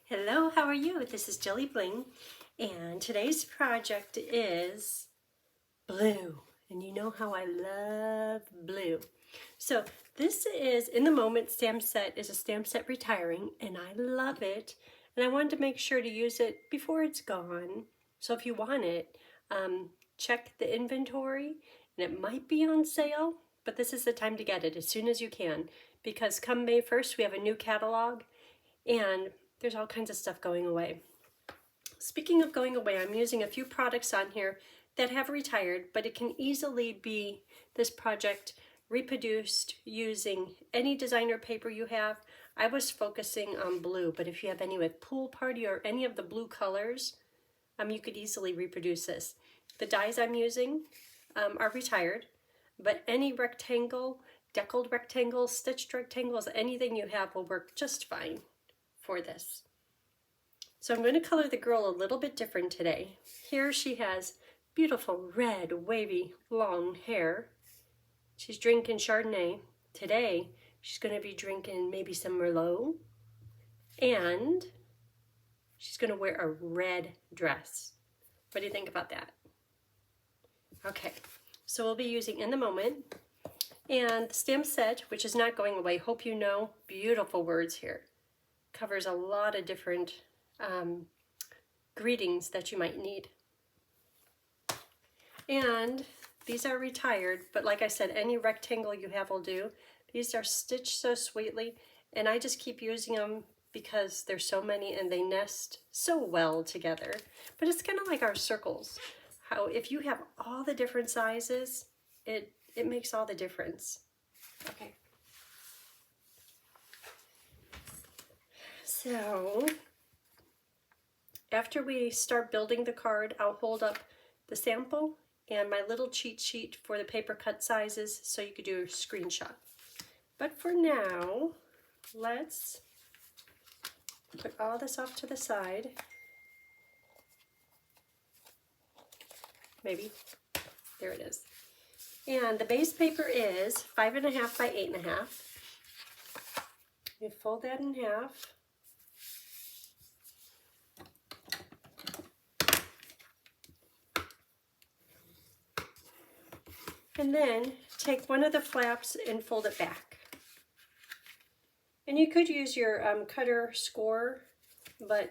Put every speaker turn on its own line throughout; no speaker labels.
Hello, how are you? This is JilliBling, and today's project is blue. And you know how I love blue. So this is In the Moment stamp set is a stamp set retiring, and I love it. And I wanted to make sure to use it before it's gone. So if you want it, check the inventory, and it might be on sale, but this is the time to get it as soon as you can, because come May 1st, we have a new catalog, and there's all kinds of stuff going away. Speaking of going away, I'm using a few products on here that have retired, but it can easily be this project reproduced using any designer paper you have. I was focusing on blue, but if you have any with Pool Party or any of the blue colors, you could easily reproduce this. The dies I'm using are retired, but any rectangle, deckled rectangles, stitched rectangles, anything you have will work just fine for this. So I'm going to color the girl a little bit different today. Here she has beautiful red, wavy, long hair. She's drinking Chardonnay. Today, she's going to be drinking maybe some Merlot. And she's going to wear a red dress. What do you think about that? Okay, so we'll be using In the Moment. And the stamp set, which is not going away, hope you know, beautiful words here. Covers a lot of different greetings that you might need. And these are retired, but like I said, any rectangle you have will do. These are stitched so sweetly, and I just keep using them because there's so many and they nest so well together. But it's kind of like our circles. How if you have all the different sizes, it makes all the difference. Okay. So after we start building the card, I'll hold up the sample and my little cheat sheet for the paper cut sizes so you could do a screenshot. But for now, let's put all this off to the side. Maybe. There it is. And the base paper is 5.5 by 8.5. You fold that in half. And then take one of the flaps and fold it back. And you could use your cutter score, but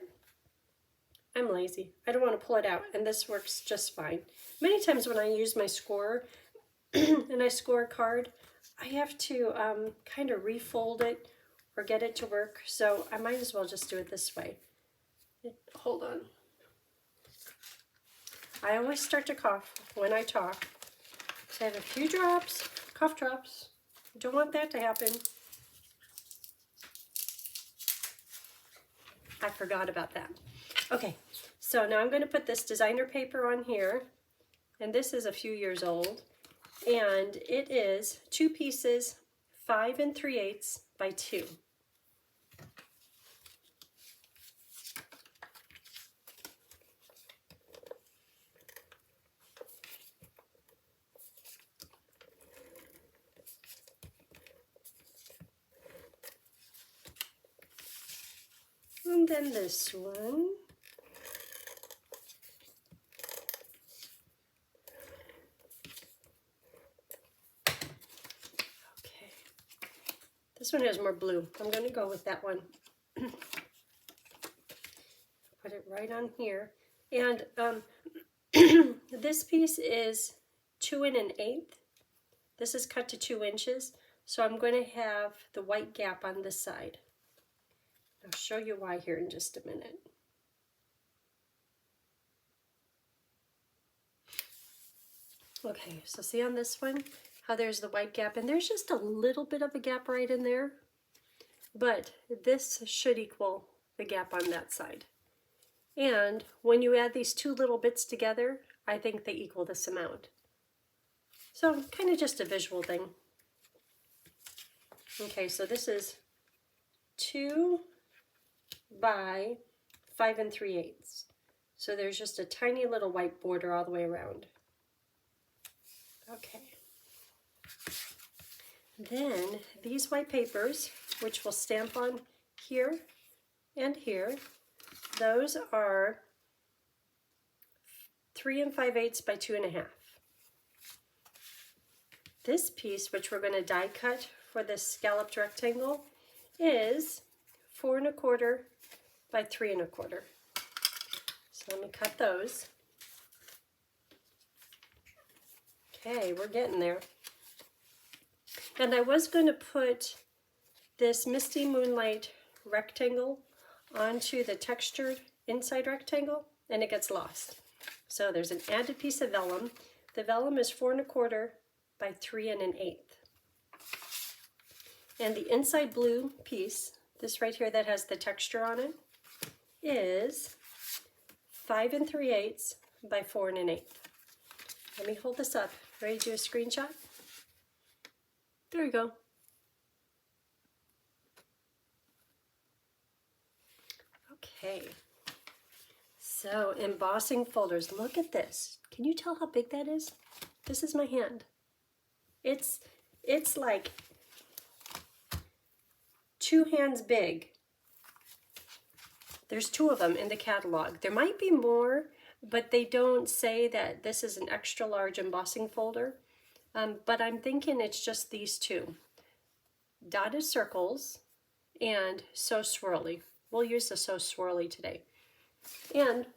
I'm lazy. I don't want to pull it out, and this works just fine. Many times when I use my scorer and I score a card, I have to kind of refold it or get it to work, so I might as well just do it this way. Hold on. I always start to cough when I talk. So I have a few drops, cough drops. Don't want that to happen. I forgot about that. Okay, so now I'm going to put this designer paper on here, and this is a few years old, and it is 2 pieces, 5 3/8 by 2. And then this one. Okay. This one has more blue. I'm going to go with that one. Put it right on here. And this piece is 2 1/8. This is cut to 2 inches. So I'm going to have the white gap on this side. I'll show you why here in just a minute. Okay, so see on this one how there's the white gap, and there's just a little bit of a gap right in there, but this should equal the gap on that side. And when you add these 2 little bits together, I think they equal this amount. So kind of just a visual thing. Okay, so this is 2 by 5 3/8. So there's just a tiny little white border all the way around. Okay. Then these white papers, which we'll stamp on here and here, Those are 3 5/8 by 2 1/2. This piece, which we're going to die cut for this scalloped rectangle, is 4 1/4 by 3 1/4. So let me cut those. Okay, we're getting there. And I was going to put this Misty Moonlight rectangle onto the textured inside rectangle, and it gets lost. So there's an added piece of vellum. The vellum is 4 1/4 by 3 1/8. And the inside blue piece, this right here that has the texture on it, is 5 3/8 by 4 1/8. Let me hold this up. Ready to do a screenshot? There you go. Okay. So embossing folders. Look at this. Can you tell how big that is? This is my hand. It's like 2 hands big. There's 2 of them in the catalog. There might be more, but they don't say that this is an extra large embossing folder. But I'm thinking it's just these 2. Dotted circles and So Swirly. We'll use the So Swirly today. And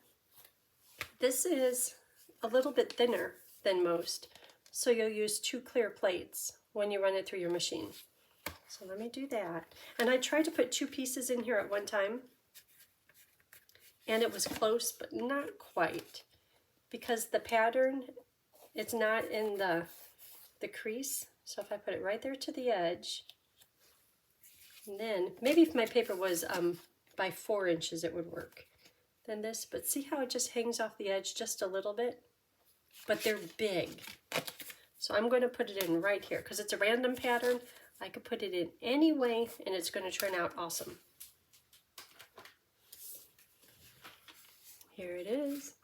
this is a little bit thinner than most, so you'll use 2 clear plates when you run it through your machine. So let me do that. And I tried to put 2 pieces in here at one time, and it was close, but not quite, because the pattern, it's not in the crease. So if I put it right there to the edge, and then maybe if my paper was by 4 inches, it would work. Then this, but see how it just hangs off the edge just a little bit? But they're big. So I'm going to put it in right here because it's a random pattern. I could put it in any way and it's going to turn out awesome. Here it is.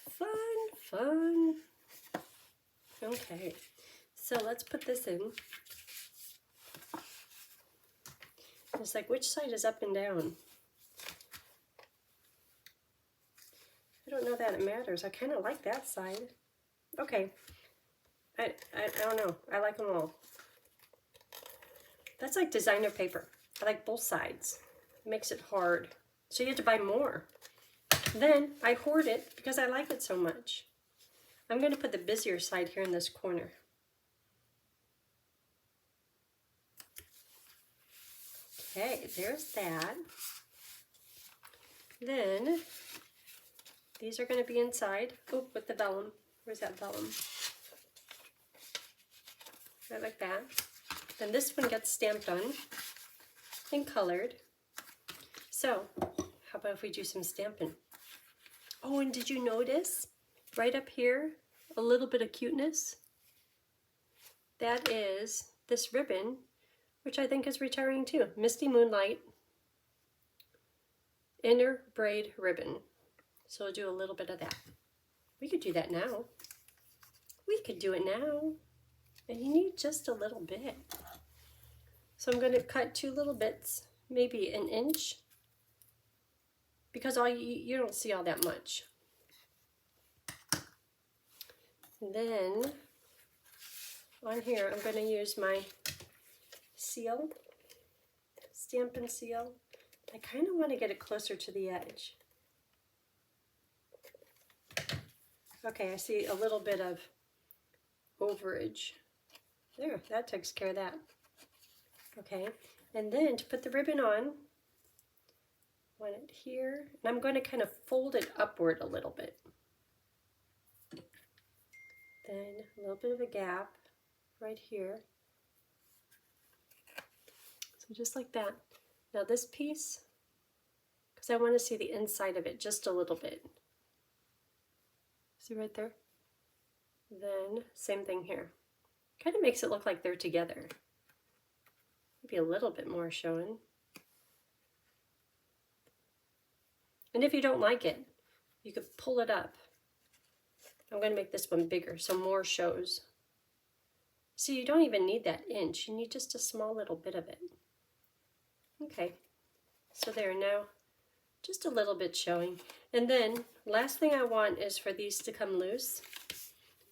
Fun, fun. Okay, so let's put this in. It's like, which side is up and down? I don't know that it matters. I kind of like that side. Okay. I don't know. I like them all. That's like designer paper. I like both sides. It makes it hard. So you have to buy more. Then I hoard it because I like it so much. I'm going to put the busier side here in this corner. Okay, there's that. Then these are going to be inside. Oh, with the vellum. Where's that vellum? Right like that. Then this one gets stamped on and colored. So, how about if we do some stamping? Oh, and did you notice right up here a little bit of cuteness? That is this ribbon, which I think is retiring too. Misty Moonlight inner braid ribbon. So we'll do a little bit of that. We could do that now. We could do it now. And you need just a little bit. So I'm going to cut 2 little bits, maybe 1 inch, because you don't see all that much. And then on here, I'm going to use my seal, Stampin' seal. I kind of want to get it closer to the edge. Okay, I see a little bit of overage. There, that takes care of that. Okay, and then to put the ribbon on, I want it here, and I'm going to kind of fold it upward a little bit. Then a little bit of a gap right here. So just like that. Now this piece, because I want to see the inside of it just a little bit. See right there? Then same thing here. Kind of makes it look like they're together. Maybe a little bit more showing. And if you don't like it, you could pull it up. I'm going to make this one bigger so more shows. See, you don't even need that inch. You need just a small little bit of it. Okay, so there. Now just a little bit showing. And then last thing I want is for these to come loose.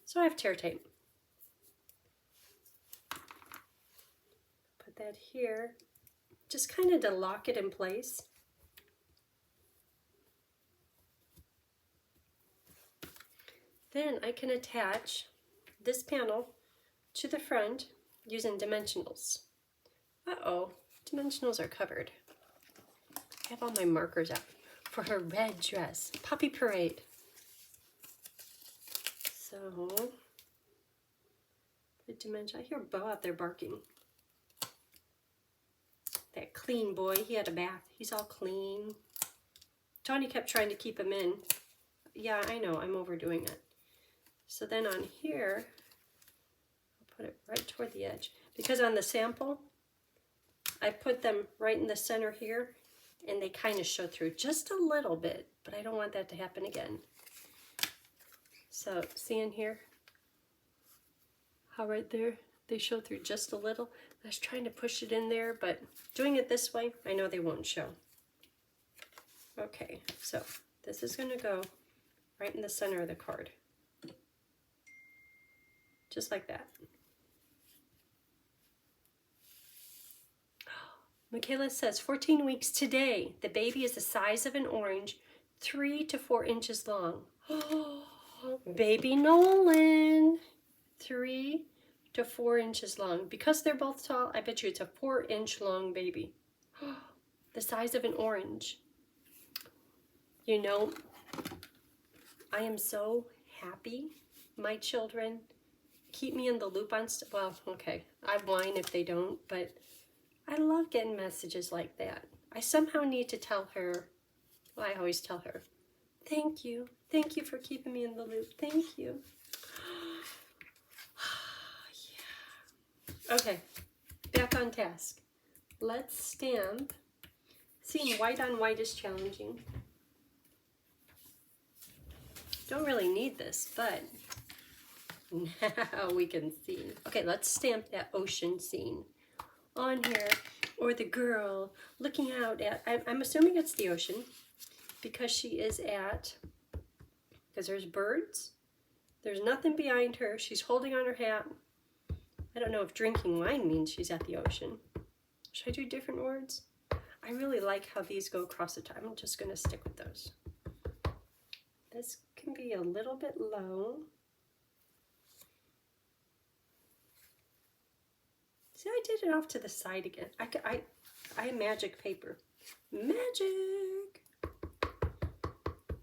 So I have tear tape. Put that here, just kind of to lock it in place. Then I can attach this panel to the front using dimensionals. Uh-oh, dimensionals are covered. I have all my markers out for her red dress, Poppy Parade. So, the dimension, I hear Bo out there barking. That clean boy, he had a bath, he's all clean. Johnny kept trying to keep him in. Yeah, I know, I'm overdoing it. So then on here, I'll put it right toward the edge. Because on the sample, I put them right in the center here, and they kind of show through just a little bit, but I don't want that to happen again. So see in here, how right there, they show through just a little. I was trying to push it in there, but doing it this way, I know they won't show. Okay, so this is gonna go right in the center of the card. Just like that. Michaela says, 14 weeks today. The baby is the size of an orange, 3 to 4 inches long. Oh, baby Nolan, 3 to 4 inches long. Because they're both tall, I bet you it's a 4-inch long baby. The size of an orange. You know, I am so happy my children keep me in the loop on stuff. Well, okay, I whine if they don't, but I love getting messages like that. I somehow need to tell her, well, I always tell her, thank you for keeping me in the loop, thank you. Yeah. Okay, back on task. Let's stamp. Seeing white on white is challenging. Don't really need this, but now we can see. Okay, let's stamp that ocean scene on here, or the girl looking out at, I'm assuming it's the ocean, because she is at, because there's birds, there's nothing behind her, she's holding on her hat. I don't know if drinking wine means she's at the ocean. Should I do different words? I really like how these go across the top. I'm just going to stick with those. This can be a little bit low. See, I did it off to the side again. I have magic paper. Magic!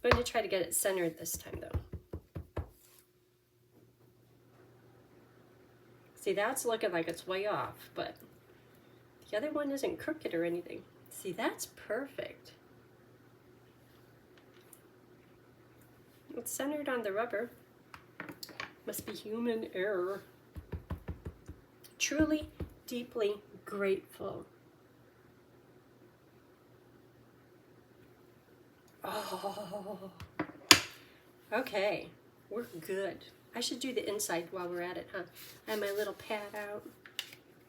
I'm going to try to get it centered this time, though. See, that's looking like it's way off, but the other one isn't crooked or anything. See, that's perfect. It's centered on the rubber. Must be human error. Truly, deeply grateful. Oh, okay, we're good. I should do the inside while we're at it, huh? I have my little pad out.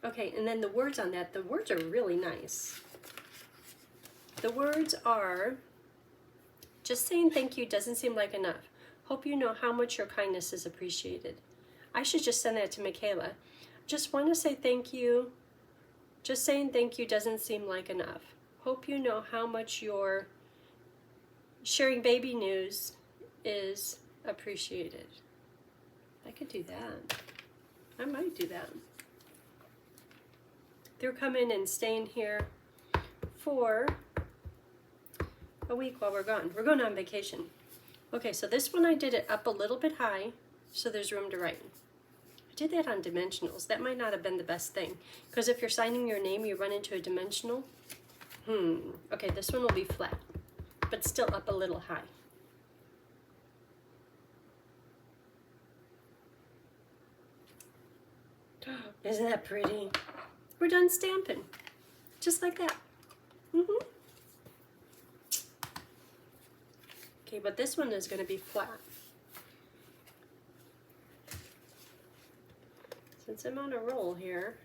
Okay, and then the words on that, the words are really nice. The words are, just saying thank you doesn't seem like enough. Hope you know how much your kindness is appreciated. I should just send that to Michaela. Just want to say thank you. Just saying thank you doesn't seem like enough. Hope you know how much your sharing baby news is appreciated. I could do that. I might do that. They're coming and staying here for a week while we're gone. We're going on vacation. Okay, so this one I did it up a little bit high so there's room to write. I did that on dimensionals. That might not have been the best thing, because if you're signing your name, you run into a dimensional. Okay, this one will be flat, but still up a little high. Isn't that pretty? We're done stamping, just like that. Okay, but this one is going to be flat. Since I'm on a roll here,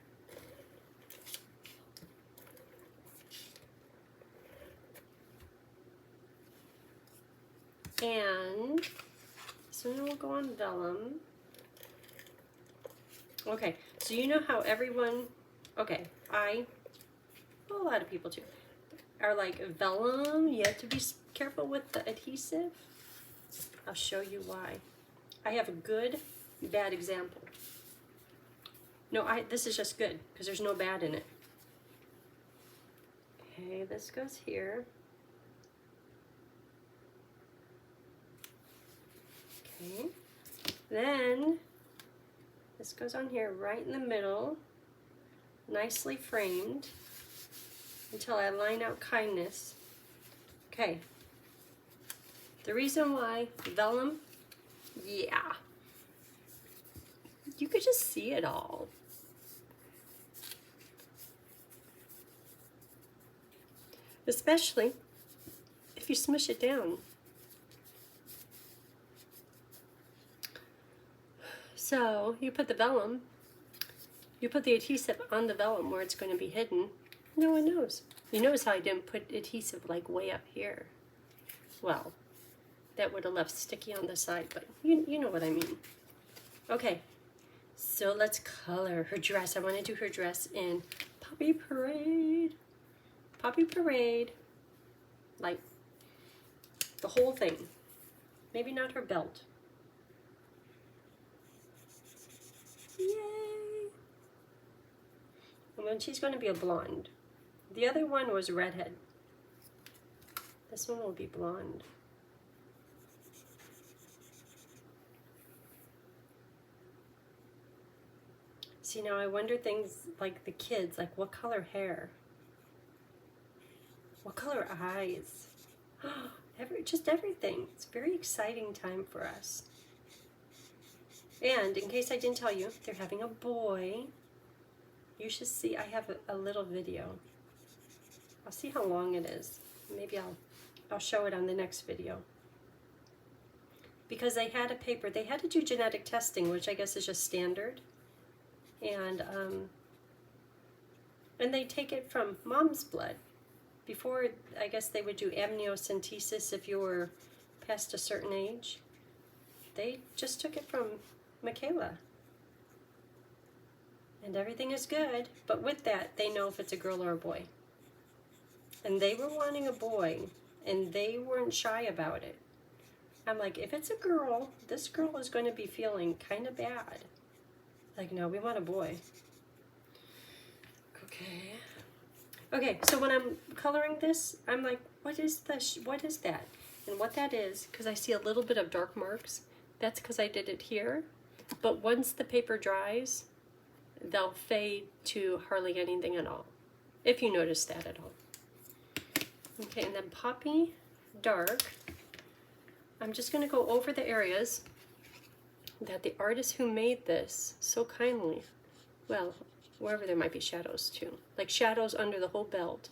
And this one will go on vellum. Okay, so you know how everyone, okay, a lot of people too, are like vellum, you have to be careful with the adhesive. I'll show you why. I have a good, bad example. No, this is just good because there's no bad in it. Okay, this goes here. Okay, then this goes on here right in the middle, nicely framed until I line out kindness. Okay, the reason why vellum, yeah, you could just see it all. Especially if you smush it down. So you put the vellum, you put the adhesive on the vellum where it's going to be hidden. No one knows. You notice how I didn't put adhesive like way up here. Well, that would have left sticky on the side, but you know what I mean. Okay, so let's color her dress. I want to do her dress in Poppy Parade. Poppy Parade, like the whole thing. Maybe not her belt. Yay! And then she's going to be a blonde. The other one was redhead. This one will be blonde. See, now I wonder things like the kids, like what color hair? What color eyes? Just everything. It's a very exciting time for us. And in case I didn't tell you, they're having a boy. You should see, I have a little video. I'll see how long it is. Maybe I'll show it on the next video. Because they had a paper, they had to do genetic testing, which I guess is just standard. And they take it from mom's blood. Before, I guess they would do amniocentesis if you were past a certain age. They just took it from Michaela. And everything is good, but with that, they know if it's a girl or a boy. And they were wanting a boy, and they weren't shy about it. I'm like, if it's a girl, this girl is going to be feeling kind of bad. Like, no, we want a boy. Okay. Okay, so when I'm coloring this, I'm like, what is this? What is that? And what that is, because I see a little bit of dark marks, that's because I did it here. But once the paper dries, they'll fade to hardly anything at all, if you notice that at all. Okay, and then Poppy Dark, I'm just going to go over the areas that the artist who made this so kindly, well, wherever there might be shadows too, like shadows under the whole belt,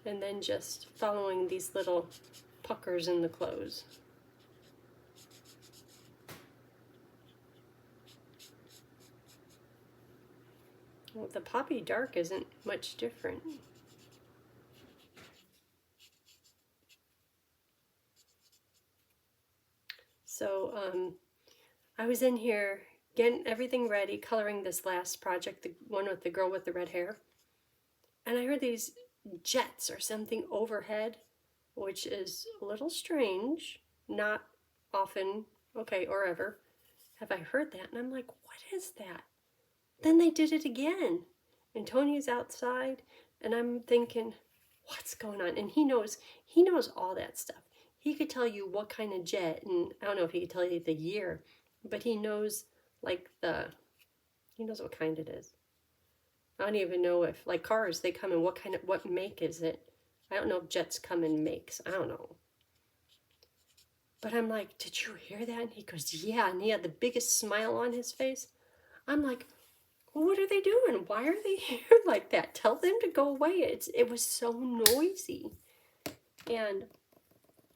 and then just following these little puckers in the clothes. Well, the Poppy Dark isn't much different. So I was in here getting everything ready, coloring this last project, the one with the girl with the red hair. And I heard these jets or something overhead, which is a little strange. Not often, okay, or ever, have I heard that. And I'm like, what is that? Then they did it again. And Tony's outside, and I'm thinking, what's going on? And he knows all that stuff. He could tell you what kind of jet, and I don't know if he could tell you the year, but he knows like he knows what kind it is. I don't even know if, like cars, they come in what make is it? I don't know if jets come in makes. I don't know. But I'm like, did you hear that? And he goes, yeah. And he had the biggest smile on his face. I'm like, well, what are they doing? Why are they here like that? Tell them to go away. It was so noisy. And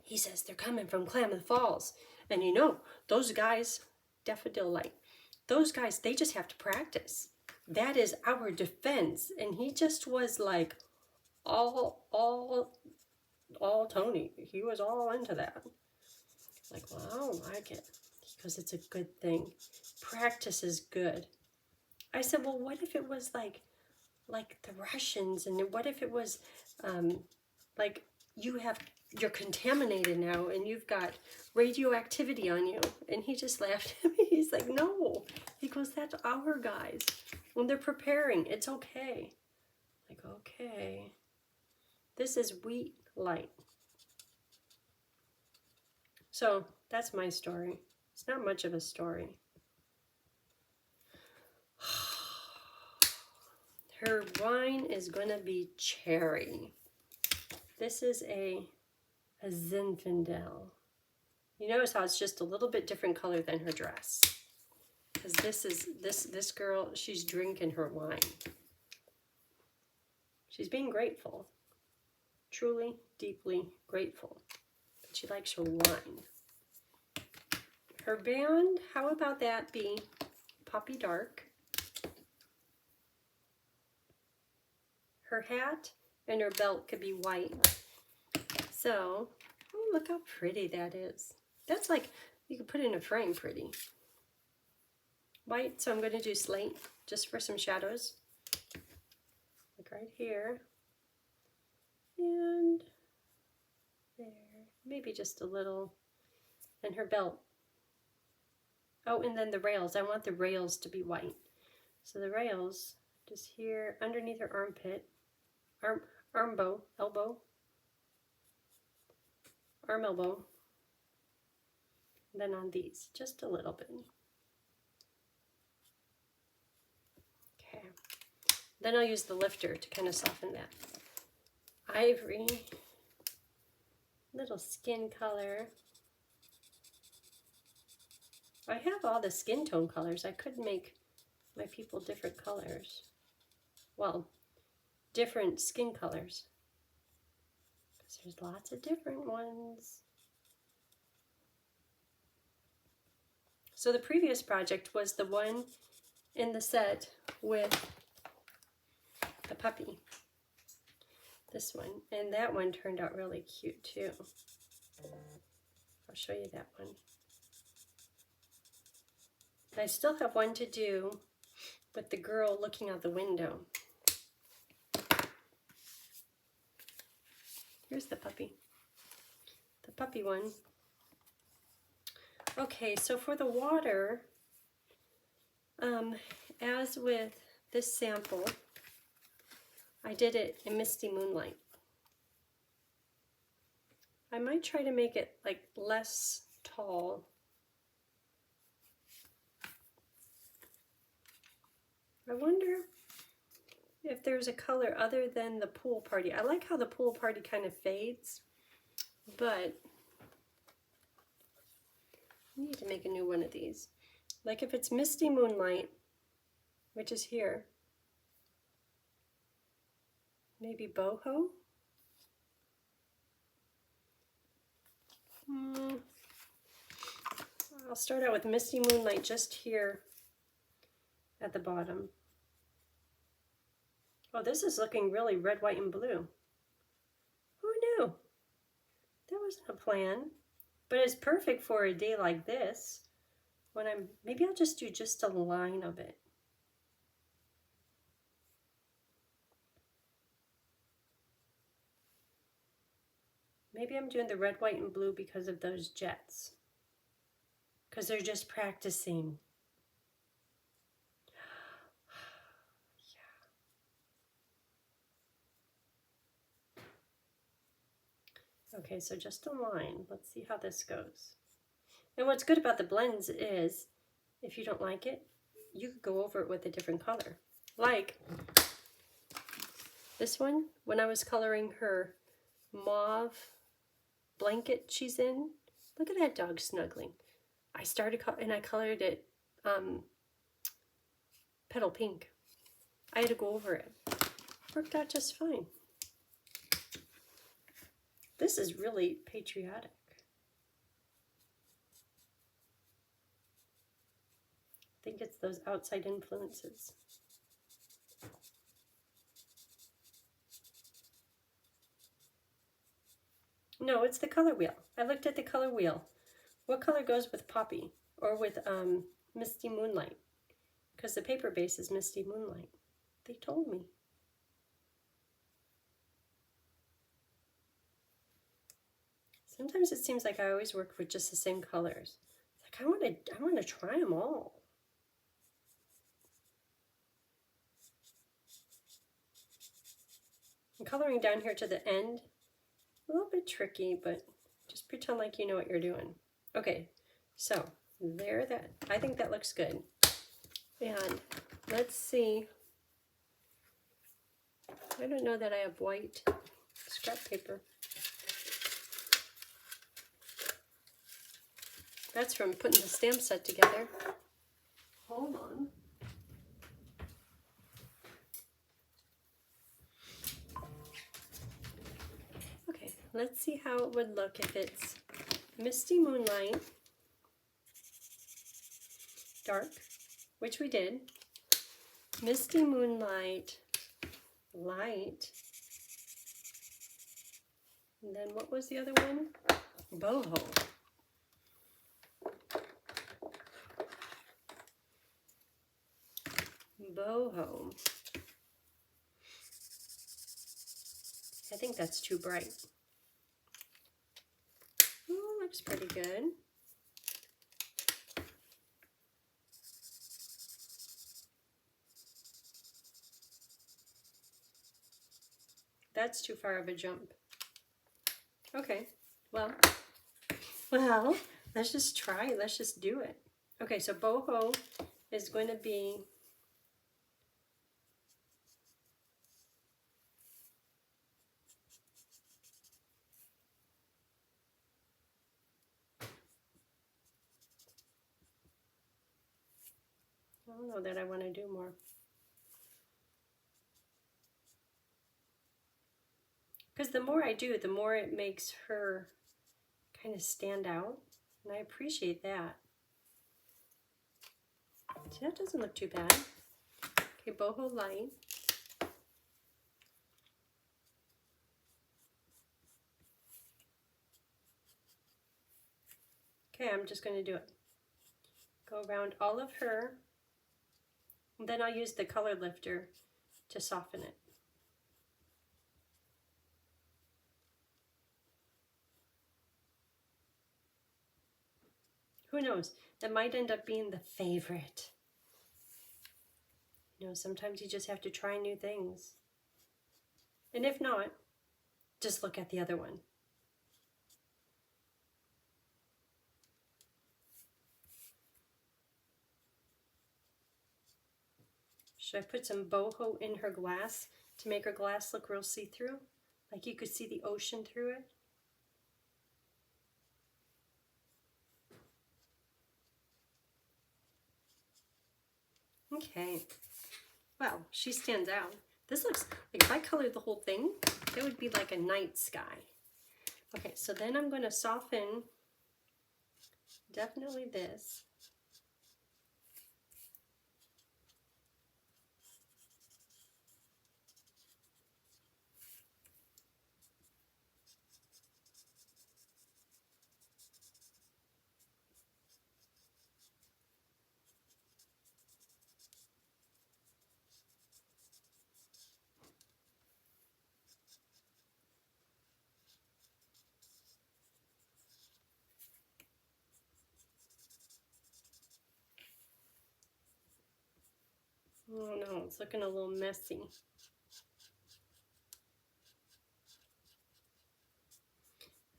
he says, they're coming from Klamath Falls. And you know, those guys, Daffodil Light, those guys, they just have to practice. That is our defense. And he just was like, all Tony. He was all into that. Like, well, I don't like it. He goes, it's a good thing. Practice is good. I said, well, what if it was like the Russians, and what if it was like you're contaminated now and you've got radioactivity on you? And he just laughed at me. He's like, no. He goes, that's our guys. When they're preparing, it's okay. Like, okay. This is wheat light. So that's my story. It's not much of a story. Her wine is going to be cherry. This is a Zinfandel. You notice how it's just a little bit different color than her dress. Because this girl, she's drinking her wine. She's being grateful. Truly, deeply grateful. But she likes her wine. Her band, how about that be Poppy Dark? Her hat and her belt could be white. So, oh, look how pretty that is. That's like, you could put it in a frame pretty. White, so I'm going to do slate just for some shadows. Like right here. And there. Maybe just a little. And her belt. Oh, and then the rails. I want the rails to be white. So the rails, just here underneath her armpit. Arm bow, elbow. Arm elbow. And then on these, just a little bit. Okay. Then I'll use the lifter to kind of soften that. Ivory. Little skin color. I have all the skin tone colors. I could make my people different colors. Well, different skin colors. Because there's lots of different ones. So the previous project was the one in the set with the puppy. This one. And that one turned out really cute too. I'll show you that one. I still have one to do with the girl looking out the window. Here's the puppy. The puppy one. Okay, so for the water, as with this sample, I did it in Misty Moonlight. I might try to make it like less tall. I wonder if there's a color other than the pool party. I like how the pool party kind of fades, but I need to make a new one of these. Like if it's Misty Moonlight, which is here, maybe boho? I'll start out with Misty Moonlight just here at the bottom. Oh, this is looking really red, white, and blue. Who knew? That wasn't a plan. But it's perfect for a day like this. When maybe I'll just do just a line of it. Maybe I'm doing the red, white, and blue because of those jets. Because they're just practicing. Okay, so just a line. Let's see how this goes. And what's good about the blends is, if you don't like it, you could go over it with a different color. Like this one, when I was coloring her mauve blanket she's in, look at that dog snuggling. I started and I colored it petal pink. I had to go over it. Worked out just fine. This is really patriotic. I think it's those outside influences. No, it's the color wheel. I looked at the color wheel What color goes with Poppy or with Misty Moonlight? Because the paper base is Misty Moonlight. They told me. Sometimes it seems like I always work with just the same colors. Like I want to try them all. I'm coloring down here to the end. A little bit tricky, but just pretend like you know what you're doing. Okay, so there, that I think that looks good. And let's see. I don't know that I have white scrap paper. That's from putting the stamp set together. Hold on. Okay, let's see how it would look if it's Misty Moonlight, dark, which we did. Misty Moonlight, light. And then what was the other one? Boho. Boho. I think that's too bright. Oh, looks pretty good. That's too far of a jump. Okay, well, let's just try it. Let's just do it. Okay, so boho is going to be I don't know that I want to do more. Because the more I do, the more it makes her kind of stand out. And I appreciate that. See, that doesn't look too bad. Okay, boho light. Okay, I'm just going to do it. Go around all of her. And then I'll use the color lifter to soften it. Who knows? That might end up being the favorite. You know, sometimes you just have to try new things. And if not, just look at the other one. Should I put some boho in her glass to make her glass look real see-through? Like you could see the ocean through it? Okay. Well, she stands out. This looks like if I colored the whole thing, it would be like a night sky. Okay, so then I'm going to soften definitely this. Oh no, it's looking a little messy.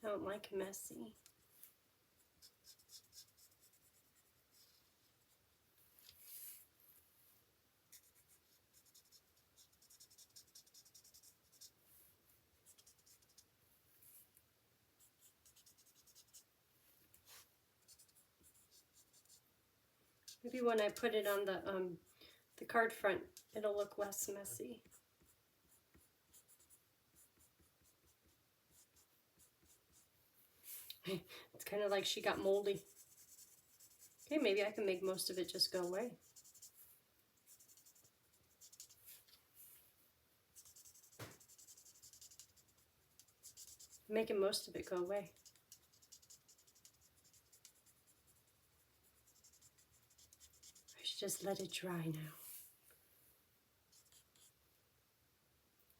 I don't like messy. Maybe when I put it on the card front, it'll look less messy. It's kind of like she got moldy. Okay, maybe I can make most of it just go away. I'm making most of it go away. should just let it dry now.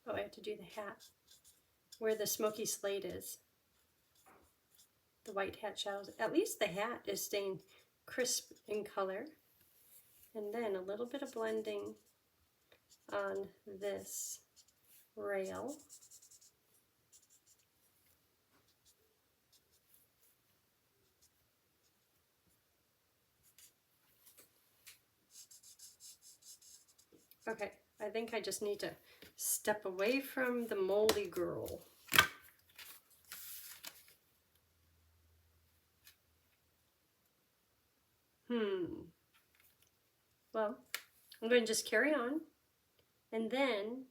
Oh, I have to do the hat where the smoky slate is. The white hat shadows. At least the hat is staying crisp in color. And then a little bit of blending on this rail. Okay, I think I just need to step away from the moldy girl. Well, I'm going to just carry on, and then,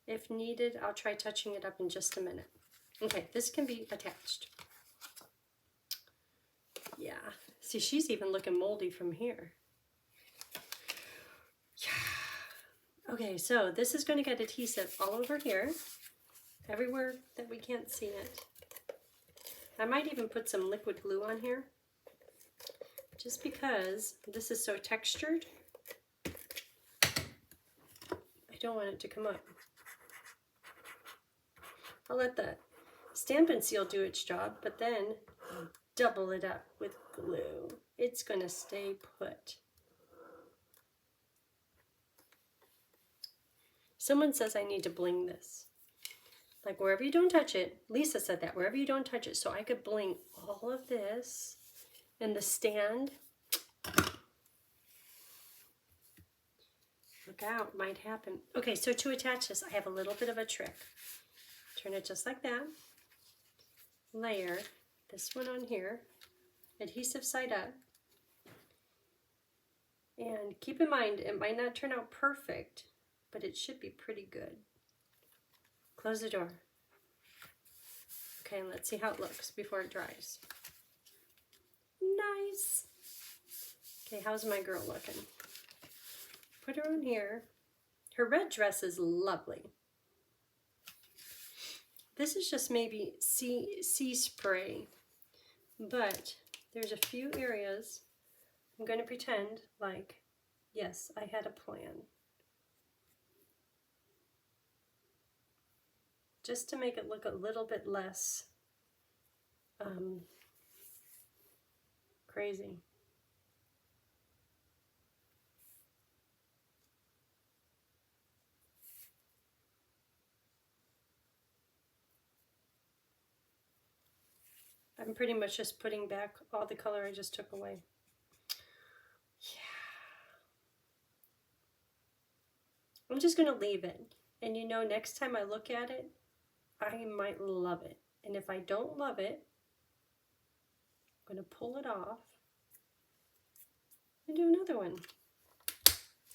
if needed, I'll try touching it up in just a minute. Okay, this can be attached. Yeah, see, she's even looking moldy from here. Yeah. Okay, so this is going to get adhesive all over here, everywhere that we can't see it. I might even put some liquid glue on here, just because this is so textured. I don't want it to come up. I'll let the Stampin' Seal do its job, but then double it up with glue. It's going to stay put. Someone says I need to bling this. Like wherever you don't touch it, Lisa said that, wherever you don't touch it, so I could bling all of this and the stand. Look out, might happen. Okay, so to attach this, I have a little bit of a trick. Turn it just like that. Layer this one on here, adhesive side up. And keep in mind, it might not turn out perfect, but it should be pretty good. Close the door. Okay, and let's see how it looks before it dries. Nice. Okay, how's my girl looking? Put her on here. Her red dress is lovely. This is just maybe sea spray, but there's a few areas I'm going to pretend like, yes, I had a plan. Just to make it look a little bit less crazy. I'm pretty much just putting back all the color I just took away. Yeah. I'm just going to leave it. And you know, next time I look at it, I might love it. And if I don't love it, I'm going to pull it off and do another one.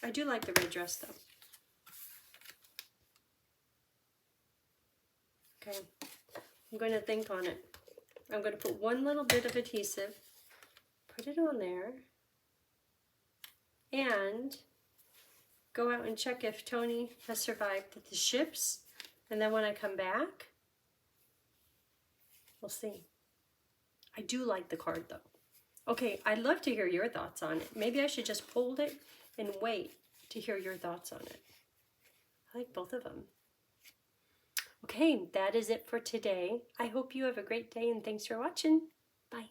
I do like the red dress though. Okay, I'm going to think on it. I'm going to put one little bit of adhesive, put it on there, and go out and check if Tony has survived the ships. And then when I come back, we'll see. I do like the card though. Okay, I'd love to hear your thoughts on it. Maybe I should just hold it and wait to hear your thoughts on it. I like both of them. Okay, that is it for today. I hope you have a great day and thanks for watching. Bye.